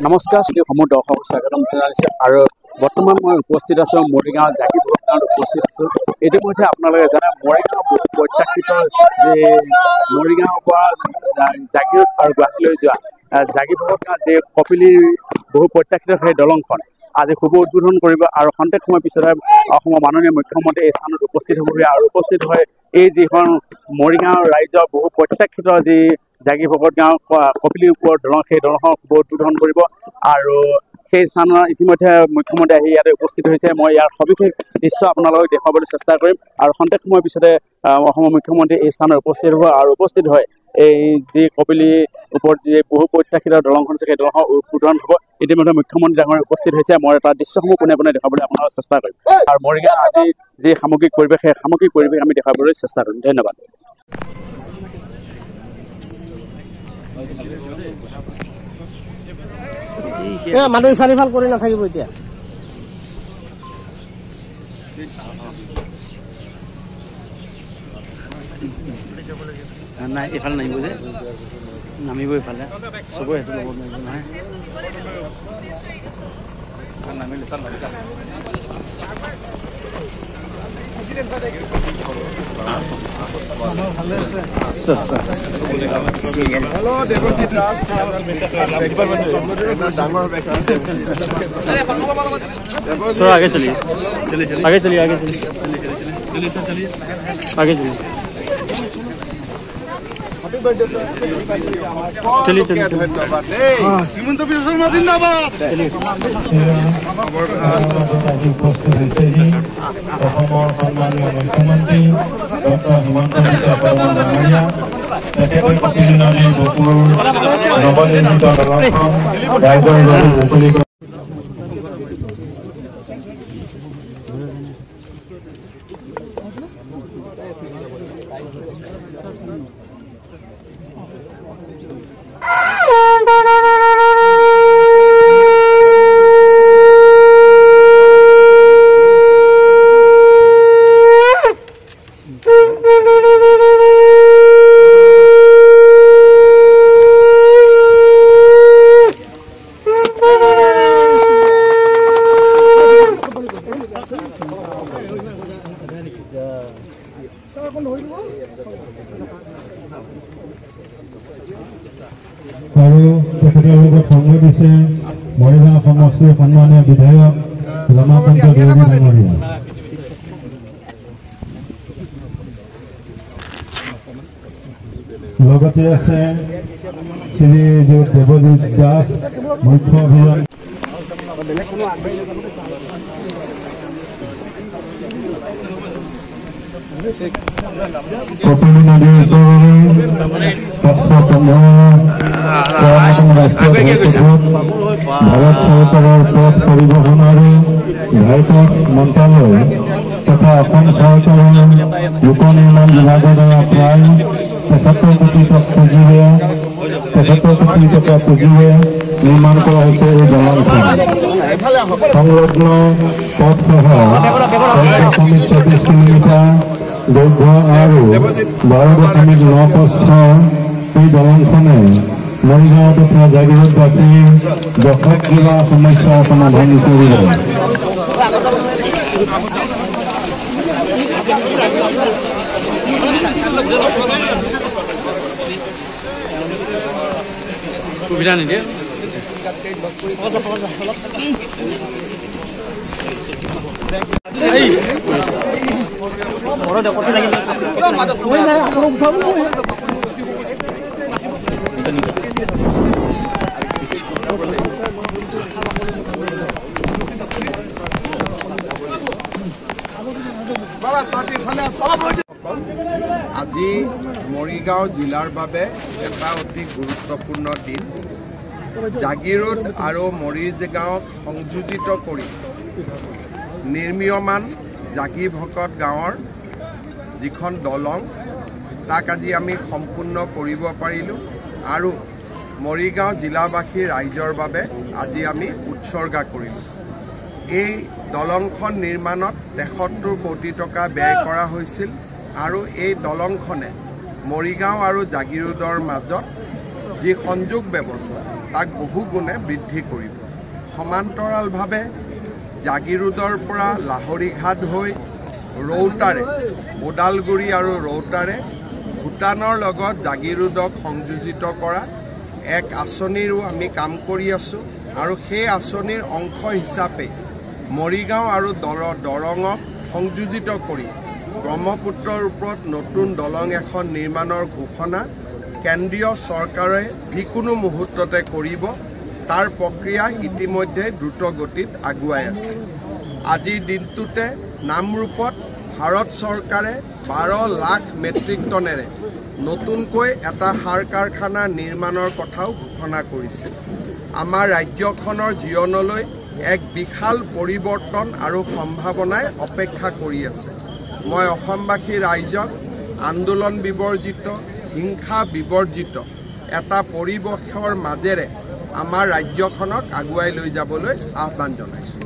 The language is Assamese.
নমস্কাৰ সমূহ দৰ্শক স্বাগতম জনাইছোঁ আৰু বৰ্তমান মই উপস্থিত আছোঁ মৰিগাঁও জাগীৰোড গাঁৱত উপস্থিত আছোঁ। ইতিমধ্যে আপোনালোকে জানে মৰিগাঁও বহু প্ৰত্যাশিত যে মৰিগাঁৱৰ পৰা জাগীৰোড আৰু গুৱাহাটীলৈ যোৱা জাগীৰোড গাঁৱত যে কপিলী বহু প্ৰত্যাশিত সেই দলংখন আজি শুভ উদ্বোধন কৰিব আৰু খন্তেক সময় পিছতে অসমৰ মাননীয় মুখ্যমন্ত্ৰী এই স্থানত উপস্থিত হ'বহি আৰু উপস্থিত হৈ এই যিখন মৰিগাঁও ৰাইজৰ বহু প্ৰত্যাশিত যি জাগীভকত গাঁও কপিলীৰ ওপৰত দলং সেই দলংখন শুভ উদ্বোধন কৰিব আৰু সেই স্থানত ইতিমধ্যে মুখ্যমন্ত্ৰী আহি ইয়াতে উপস্থিত হৈছে। মই ইয়াৰ সবিশেষ দৃশ্য আপোনালোকক দেখুৱাবলৈ চেষ্টা কৰিম আৰু খন্তেক সময়ৰ পিছতে অসমৰ মুখ্যমন্ত্ৰী এই স্থানত উপস্থিত হ'ব আৰু উপস্থিত হয় এই যি কপিলীৰ ওপৰত যি বহু প্ৰত্যাশিত দলংখন আছে সেই দলংখন উদ্বোধন হ'ব। ইতিমধ্যে মুখ্যমন্ত্ৰী ডাঙৰ উপস্থিত হৈছে। মই এটা দৃশ্যসমূহ পোনে পোনে দেখাবলৈ আপোনালোকক চেষ্টা কৰিম আৰু মৰিগাঁও আজি যি সামগ্ৰিক পৰিৱেশ সেই সামগ্ৰিক পৰিৱেশ আমি দেখাবলৈ চেষ্টা কৰিম। ধন্যবাদ। মানুহ ইফাল সিফাল কৰি নাথাকিব এতিয়া। নাই এইফালে নামিব যে নামিব এইফালে চবৰে সেইটো ল'ব নোৱাৰিব নহয় নামিলে आगे चलिए आगे चलिए आगे आगे चलिए चलिए चलिए धन्यवाद हिमंत বিশ্ব শর্মা जिंदाबाद সম্মানীয় মুখ্যমন্ত্ৰী ডক্টৰ হিমন্ত বিশ্ব শৰ্মা ডাঙৰীয়া তেখেতৰ প্ৰতিদিনালি বকুৰ নৱনিৰ্মিত দলংখন ৰাইজৰ বাবে মুকলি আৰু তেখেতৰ লগত সংগ দিছে মৰিগাঁও সমষ্টিৰ সন্মানীয় বিধায়ক ৰমাকান্ত দেউৰী ডাঙৰীয়া। লগতে আছে শ্ৰী দেৱজিৎ দাস মুখ্য অভিযান কপিলী নদীৰ ওচৰৰে ভাৰত চৰকাৰৰ পথ পৰিবহণ আৰু ঘাইপথ মন্ত্ৰালয় তথা অসম চৰকাৰৰ লোক নিৰ্মাণ বিভাগৰ দ্বাৰা প্ৰায় ৭৫ কোটি টকা পুঁজিৰে নিৰ্মাণ কৰা হৈছে এই দলংখন। সংলগ্ন পথসহ ১.২৪ কিলোমিটাৰ দৈৰ্ঘ্য আৰু ১২.৯ প্ৰস্থ এই দলংখনে মৰিগাঁও তথা জাগীৰোডবাসীৰ যথেষ্টকিবা সমস্যাৰ সমাধান কৰিব। সুবিধা নিদিয়ে আজি মৰিগাঁও জিলাৰ বাবে এটা অতি গুৰুত্বপূৰ্ণ দিন। জাগীৰোড আৰু মৰিগাঁৱক সংযোজিত কৰি নিৰ্মীয়মান জাগীভকত গাঁৱৰ যিখন দলং তাক আজি আমি সম্পূৰ্ণ কৰিব পাৰিলোঁ আৰু মৰিগাঁও জিলাবাসী ৰাইজৰ বাবে আজি আমি উৎসৰ্গা কৰিলোঁ। এই দলংখন নিৰ্মাণত ৭৩ কোটি টকা ব্যয় কৰা হৈছিল আৰু এই দলংখনে মৰিগাঁও আৰু জাগীৰোডৰ মাজত যি সংযোগ ব্যৱস্থা তাক বহুগুণে বৃদ্ধি কৰিব। সমান্তৰালভাৱে জাগিৰোডৰ পৰা লাহৰীঘাট হৈ ৰৌতাৰে ওদালগুৰি আৰু ৰৌতাৰে ভূটানৰ লগত জাগিৰোডক সংযোজিত কৰা এক আঁচনিৰো আমি কাম কৰি আছোঁ আৰু সেই আঁচনিৰ অংশ হিচাপে মৰিগাঁও আৰু দৰঙক সংযোজিত কৰি ব্ৰহ্মপুত্ৰৰ ওপৰত নতুন দলং এখন নিৰ্মাণৰ ঘোষণা কেন্দ্ৰীয় চৰকাৰে যিকোনো মুহূৰ্ততে কৰিব। তাৰ প্ৰক্ৰিয়া ইতিমধ্যে দ্ৰুত গতিত আগুৱাই আছে। আজিৰ দিনটোতে নামৰূপত ভাৰত চৰকাৰে 12 লাখ মেট্ৰিক টনেৰে নতুনকৈ এটা সাৰ কাৰখানা নিৰ্মাণৰ কথাও ঘোষণা কৰিছে। আমাৰ ৰাজ্যখনৰ জীৱনলৈ এক বিশাল পৰিৱৰ্তন আৰু সম্ভাৱনাই অপেক্ষা কৰি আছে। মই অসমবাসী ৰাইজক আন্দোলন বিবৰ্জিত হিংসা বিবৰ্জিত এটা পৰিৱেশৰ মাজেৰে আমাৰ ৰাজ্যখনক আগুৱাই লৈ যাবলৈ আহ্বান জনাইছোঁ।